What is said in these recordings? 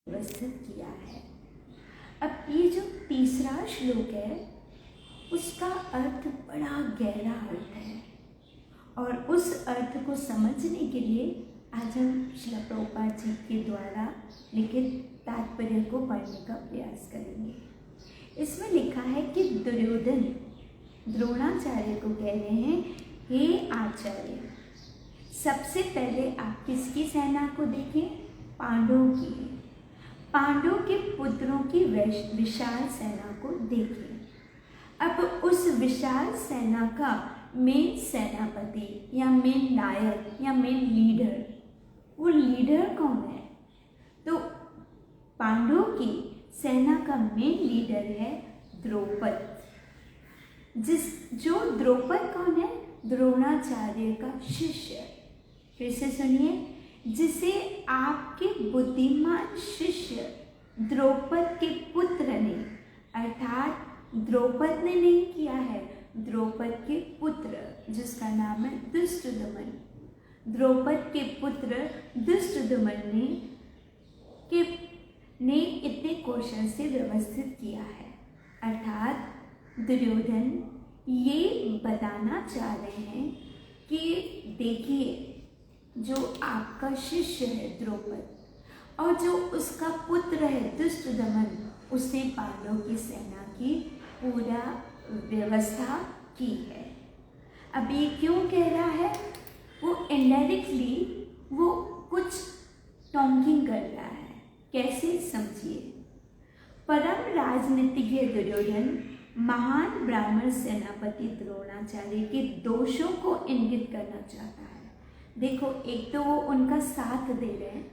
व्यवस्थित किया है। अब ये जो तीसरा श्लोक है उसका अर्थ बड़ा गहरा अर्थ है और उस अर्थ को समझने के लिए आज हम श्रील प्रभुपाद जी के द्वारा लिखित तात्पर्य को पढ़ने का प्रयास करेंगे। इसमें लिखा है कि दुर्योधन द्रोणाचार्य को कह रहे हैं, हे आचार्य, सबसे पहले आप किसकी सेना को देखें? पांडवों की, पांडवों के पुत्रों की विशाल सेना को देखें। अब उस विशाल सेना का मेन सेनापति या मेन नायक या मेन लीडर, वो लीडर कौन है? तो पांडवों की सेना का मेन लीडर है द्रौपद। जो द्रौपद कौन है? द्रोणाचार्य का शिष्य। फिर से सुनिए, जिसे आपके बुद्धिमान शिष्य द्रौपद के पुत्र ने, अर्थात द्रौपद ने नहीं किया है, द्रौपद के पुत्र जिसका नाम है दुष्टदमन, द्रौपद के पुत्र दुष्टदमन ने इतने कौशल से व्यवस्थित किया है। अर्थात दुर्योधन ये बताना चाह रहे हैं कि देखिए, जो आपका शिष्य है द्रौपद और जो उसका पुत्र है दुष्टदमन, उसने पांडवों की सेना की पूरा व्यवस्था की है। अब ये क्यों कह रहा है? वो इनडायरेक्टली वो कुछ टॉन्किंग कर रहा है। कैसे? समझिए। परम राजनीतिज्ञ दुर्योधन महान ब्राह्मण सेनापति द्रोणाचार्य के दोषों को इंगित करना चाहता है। देखो, एक तो वो उनका साथ दे रहे हैं,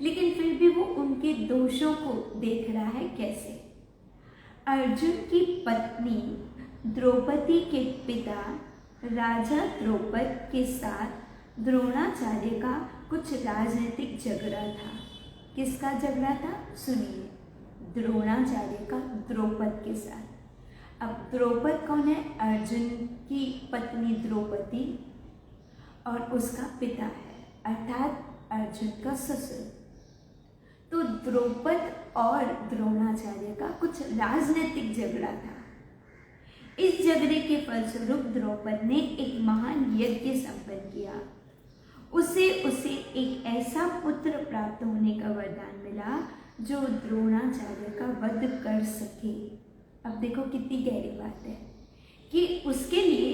लेकिन फिर भी वो उनके दोषों को देख रहा है। कैसे? अर्जुन की पत्नी द्रौपदी के पिता राजा द्रौपद के साथ द्रोणाचार्य का कुछ राजनीतिक झगड़ा था। किसका झगड़ा था? सुनिए, द्रोणाचार्य का द्रौपद के साथ। अब द्रौपद कौन है? अर्जुन की पत्नी द्रौपदी और उसका पिता है, अर्थात अर्जुन का ससुर। तो द्रौपद और द्रोणाचार्य का कुछ राजनीतिक झगड़ा था। इस झगड़े के फलस्वरूप द्रौपद ने एक महान यज्ञ संपन्न किया। उसे एक ऐसा पुत्र प्राप्त होने का वरदान मिला जो द्रोणाचार्य का वध कर सके। अब देखो कितनी गहरी बात है कि उसके लिए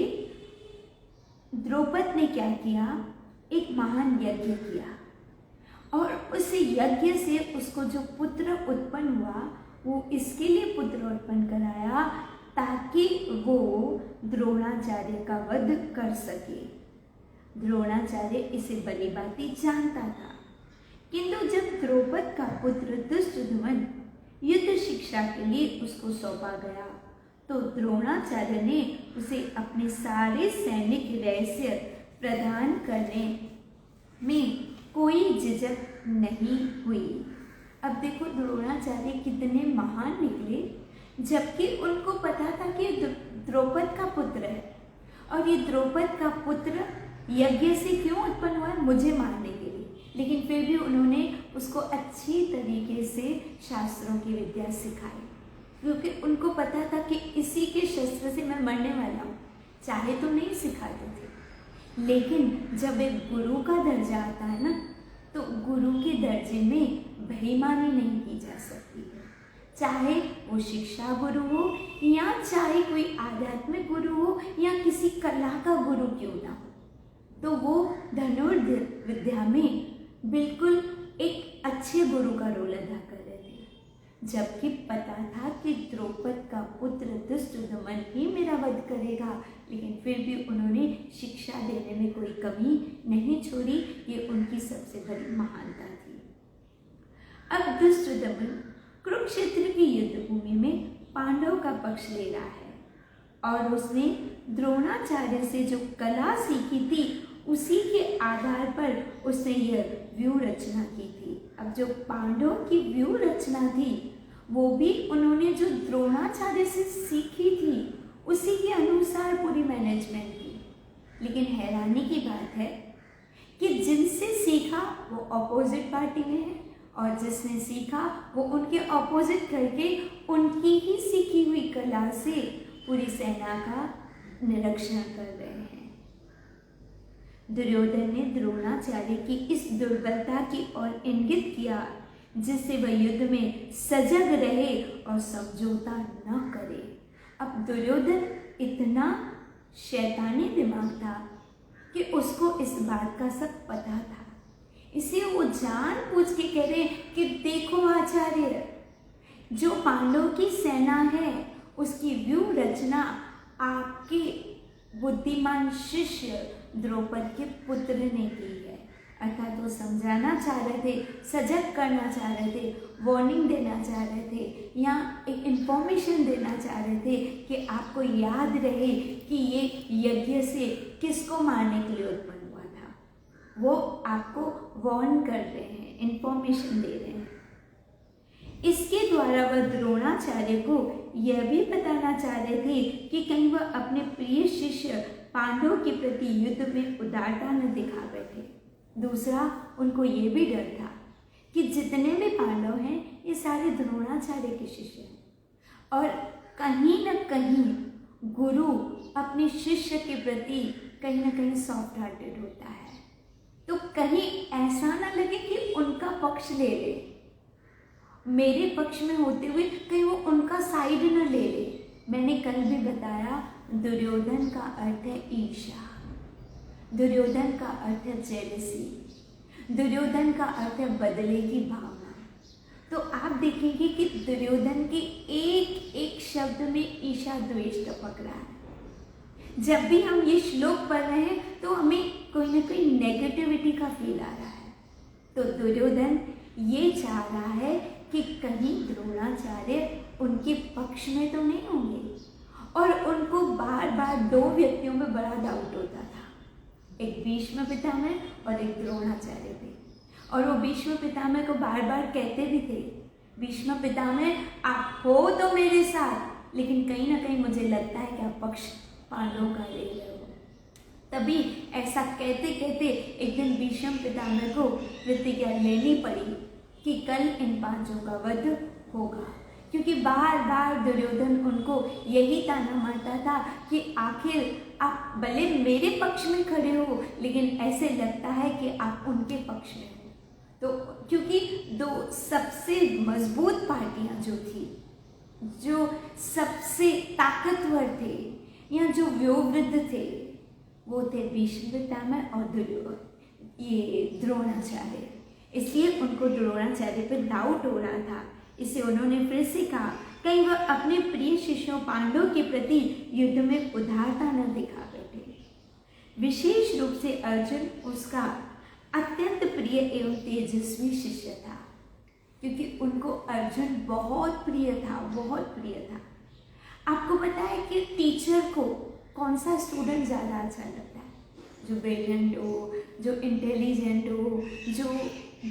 द्रौपद ने क्या किया? एक महान यज्ञ किया और उस यज्ञ से उसको जो पुत्र उत्पन्न हुआ वो इसके लिए पुत्र उत्पन्न कराया ताकि वो द्रोणाचार्य का वध कर सके। द्रोणाचार्य इसे भली भांति जानता था, किंतु जब द्रौपद का पुत्र दुष्टदमन युद्ध शिक्षा के लिए उसको सौंपा गया तो द्रोणाचार्य ने उसे अपने सारे सैनिक रहस्य प्रदान करने में कोई झिझक नहीं हुई। अब देखो द्रोणाचार्य कितने महान निकले, जबकि उनको पता था कि द्रौपद का पुत्र है और ये द्रौपद का पुत्र यज्ञ से क्यों उत्पन्न हुआ है? मुझे मारने के लिए। लेकिन फिर भी उन्होंने उसको अच्छी तरीके से शास्त्रों की विद्या सिखाई, क्योंकि उनको पता था कि इसी के शस्त्र से मैं मरने वाला हूँ। चाहे तो नहीं सिखाते थे, लेकिन जब एक गुरु का दर्जा आता है ना, तो गुरु के दर्जे में बेईमानी नहीं की जा सकती है, चाहे वो शिक्षा गुरु हो या चाहे कोई आध्यात्मिक गुरु हो या किसी कला का गुरु क्यों ना हो, तो वो धनुर्विद्या में बिल्कुल एक अच्छे गुरु का रोल अदा कर रहे थे। जबकि पता था कि द्रौपद का पुत्र दुष्टदमन ही मेरा वध करेगा, लेकिन फिर भी उन्होंने शिक्षा देने में कोई कमी नहीं छोड़ी। ये उनकी सबसे बड़ी महानता थी। अब दुष्टदमन कुरुक्षेत्र की युद्ध भूमि में पांडव का पक्ष ले रहा है और उसने द्रोणाचार्य से जो कला सीखी थी उसी के आधार पर उसने यह व्यूह रचना की थी। अब जो पांडवों की व्यूह रचना थी वो भी उन्होंने जो द्रोणाचार्य से सीखी थी उसी के अनुसार पूरी मैनेजमेंट की। लेकिन हैरानी की बात है कि जिनसे सीखा वो अपोजिट पार्टी में है और जिसने सीखा वो उनके अपोजिट करके उनकी ही सीखी हुई कला से पूरी सेना का निरीक्षण कर रहे हैं। दुर्योधन ने द्रोणाचार्य की इस दुर्बलता की ओर इंगित किया जिससे वह युद्ध में सजग रहे और समझौता न करे। अब दुर्योधन इतना शैतानी दिमाग था कि उसको इस बात का सब पता था, इसे वो जानबूझ के कह रहे कि देखो आचार्य, जो पांडवों की सेना है उसकी व्यूह रचना आपके बुद्धिमान शिष्य द्रौपद के पुत्र ने की है। अर्थात वो समझाना चाह रहे थे, सजग करना चाह रहे थे, वार्निंग देना चाह रहे थे या एक इंफॉर्मेशन देना चाह रहे थे कि आपको याद रहे कि ये यज्ञ से किसको मारने के लिए उत्पन्न हुआ था। वो आपको वार्न कर रहे हैं, इंफॉर्मेशन दे रहे हैं। इसके द्वारा वह द्रोणाचार्य को यह भी बताना चाह रहे थे कि कहीं वह अपने प्रिय शिष्य पांडवों के प्रति युद्ध में उदारता न दिखा बैठे। दूसरा, उनको ये भी डर था कि जितने भी पांडव हैं ये सारे द्रोणाचार्य के शिष्य हैं और कहीं न कहीं गुरु अपने शिष्य के प्रति कहीं ना कहीं सॉफ्ट हार्टेड होता है, तो कहीं ऐसा ना लगे कि उनका पक्ष ले ले, मेरे पक्ष में होते हुए कहीं वो उनका साइड न ले ले। मैंने कल भी बताया दुर्योधन का अर्थ है ईर्ष्या, दुर्योधन का अर्थ है जेलसी, दुर्योधन का अर्थ है बदले की भावना। तो आप देखेंगे कि दुर्योधन के एक एक शब्द में ईर्ष्या द्वेष टपक रहा है। जब भी हम ये श्लोक पढ़ रहे हैं तो हमें कोई ना कोई नेगेटिविटी का फील आ रहा है। तो दुर्योधन ये चाह रहा है कि कहीं द्रोणाचार्य उनके पक्ष में तो नहीं होंगे, और उनको बार बार दो व्यक्तियों में बड़ा डाउट होता था, एक भीष्म पितामह और एक द्रोणाचार्य थे। और वो भीष्म पितामह को बार बार कहते भी थे, भीष्म पितामह आप हो तो मेरे साथ, लेकिन कहीं ना कहीं मुझे लगता है कि आप पक्ष पांडवों का ले रहे हो। तभी ऐसा कहते कहते एक दिन भीष्म पितामह को प्रतिज्ञा लेनी पड़ी कि कल इन पांचों का वध होगा, क्योंकि बार बार दुर्योधन उनको यही ताना मारता था कि आखिर आप भले मेरे पक्ष में खड़े हो लेकिन ऐसे लगता है कि आप उनके पक्ष में हो। तो क्योंकि दो सबसे मजबूत पार्टियां जो थी, जो सबसे ताकतवर थे या जो व्योवृद्ध थे, वो थे भीष्म पितामह और दुर्योधन, ये द्रोणाचार्य। इसलिए उनको द्रोणाचार्य पर डाउट हो रहा था। इसे उन्होंने फिर से कहा कहीं वह अपने प्रिय शिष्यों पांडवों के प्रति युद्ध में उदारता न दिखा बैठे। विशेष रूप से अर्जुन उसका अत्यंत प्रिय एवं तेजस्वी शिष्य था, क्योंकि उनको अर्जुन बहुत प्रिय था, बहुत प्रिय था। आपको पता है कि टीचर को कौन सा स्टूडेंट ज़्यादा अच्छा लगता है? जो ब्रिलियंट हो, जो इंटेलिजेंट हो, जो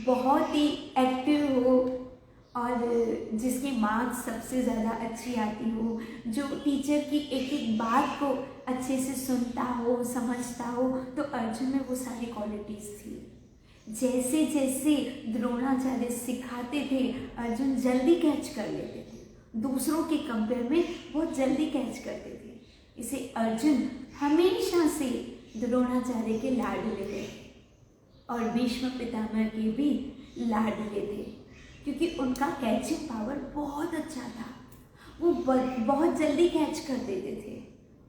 बहुत ही एक्टिव हो और जिसकी मार्क्स सबसे ज़्यादा अच्छी आती हो, जो टीचर की एक एक बात को अच्छे से सुनता हो, समझता हो। तो अर्जुन में वो सारी क्वालिटीज़ थी। जैसे जैसे द्रोणाचार्य सिखाते थे अर्जुन जल्दी कैच कर लेते थे, दूसरों के कंपेयर में वो जल्दी कैच करते थे। इसे अर्जुन हमेशा से द्रोणाचार्य के लाडले थे और भीष्म पितामह के भी लाडले थे। क्योंकि उनका कैचिंग पावर बहुत अच्छा था। वो बहुत जल्दी कैच कर देते थे।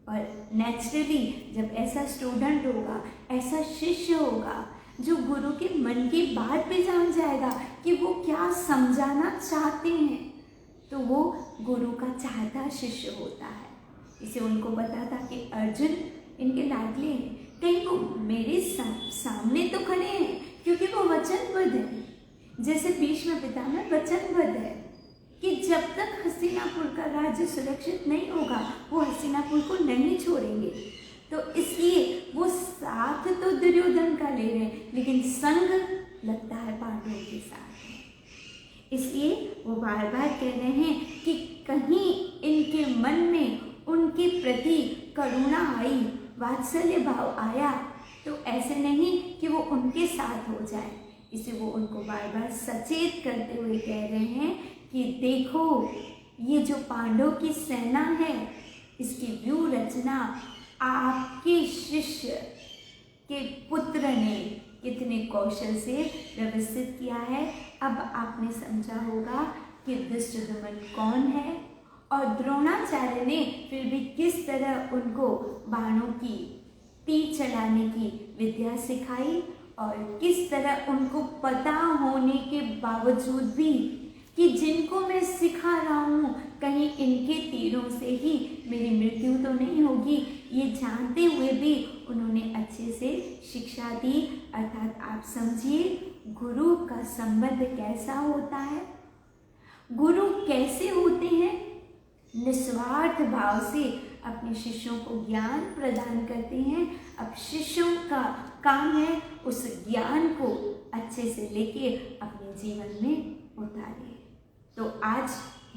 और नेचुरली जब ऐसा स्टूडेंट होगा, ऐसा शिष्य होगा जो गुरु के मन की बात भी जान जाएगा कि वो क्या समझाना चाहते हैं, तो वो गुरु का चाहता शिष्य होता है। इसे उनको पता था कि अर्जुन इनके लाडले हैं, कहीं वो मेरे सामने तो खड़े हैं, क्योंकि वो वचनबद्ध है। जैसे भीष्म पितामह वचनबद्ध है कि जब तक हस्तिनापुर का राज्य सुरक्षित नहीं होगा वो हस्तिनापुर को नहीं छोड़ेंगे। तो इसलिए वो साथ तो दुर्योधन का ले रहे हैं, लेकिन संग लगता है पांडवों के साथ है। इसलिए वो बार बार कह रहे हैं कि कहीं इनके मन में उनके प्रति करुणा आई, वात्सल्य भाव आया, तो ऐसे नहीं कि वो उनके साथ हो जाए। इसे वो उनको बार बार सचेत करते हुए कह रहे हैं कि देखो, ये जो पांडवों की सेना है, इसकी व्यूह रचना आपके शिष्य के पुत्र ने कितने कौशल से व्यवस्थित किया है। अब आपने समझा होगा कि दुष्टदमन कौन है, और द्रोणाचार्य ने फिर भी किस तरह उनको बाणों की तीर चलाने की विद्या सिखाई, और किस तरह उनको पता होने के बावजूद भी कि जिनको मैं सिखा रहा हूँ कहीं इनके तीरों से ही मेरी मृत्यु तो नहीं होगी, ये जानते हुए भी उन्होंने अच्छे से शिक्षा दी। अर्थात आप समझिए गुरु का संबंध कैसा होता है। गुरु कैसे होते हैं? निस्वार्थ भाव से अपने शिष्यों को ज्ञान प्रदान करते हैं। अब शिष्यों का काम है उस ज्ञान को अच्छे से लेके अपने जीवन में उतारे। तो आज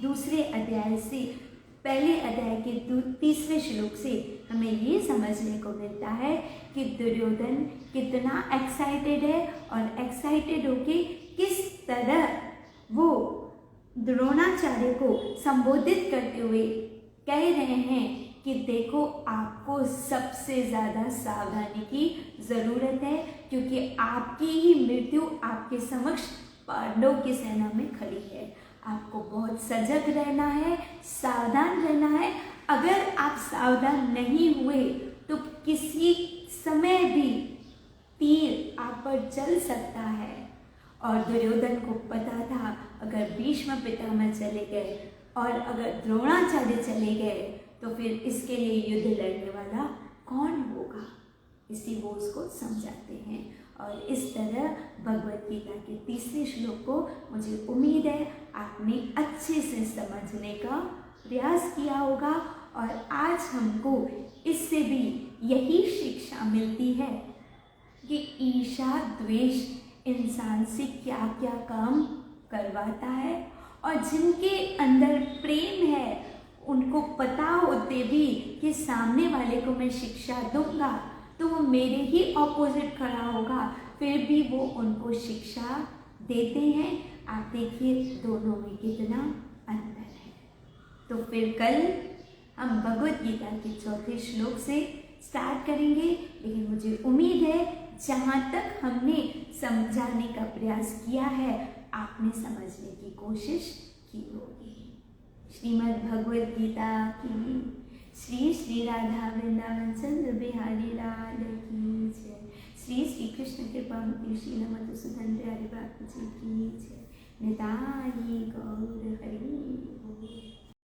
दूसरे अध्याय से पहले अध्याय के तीसरे श्लोक से हमें ये समझने को मिलता है कि दुर्योधन कितना एक्साइटेड है, और एक्साइटेड होके किस तरह वो द्रोणाचार्य को संबोधित करते हुए कह रहे हैं कि देखो, आपको सबसे ज़्यादा सावधानी की ज़रूरत है, क्योंकि आपकी ही मृत्यु आपके समक्ष पांडवों की सेना में खड़ी है। आपको बहुत सजग रहना है, सावधान रहना है। अगर आप सावधान नहीं हुए तो किसी समय भी तीर आप पर चल सकता है। और दुर्योधन को पता था अगर भीष्म पितामह चले गए और अगर द्रोणाचार्य चले गए तो फिर इसके लिए युद्ध लड़ने वाला कौन होगा, इसलिए वो उसको समझाते हैं। और इस तरह भगवद गीता के तीसरे श्लोक को मुझे उम्मीद है आपने अच्छे से समझने का प्रयास किया होगा। और आज हमको इससे भी यही शिक्षा मिलती है कि ईर्ष्या द्वेष इंसान से क्या क्या काम करवाता है, और जिनके अंदर प्रेम है उनको पता होते भी कि सामने वाले को मैं शिक्षा दूंगा तो वो मेरे ही ऑपोजिट खड़ा होगा, फिर भी वो उनको शिक्षा देते हैं। आप देखिए दोनों में कितना अंतर है। तो फिर कल हम भगवद गीता के चौथे श्लोक से स्टार्ट करेंगे, लेकिन मुझे उम्मीद है जहाँ तक हमने समझाने का प्रयास किया है आपने समझने की कोशिश की होगी। श्रीमद् भगवद गीता की श्री श्री राधा वृंदावन चंद्र बिहारी लाल की जय। श्री श्री कृष्ण कृपा मुक्ति श्री मधुसूदन बिहारी बापू जी की जय। निताई गौर हरि।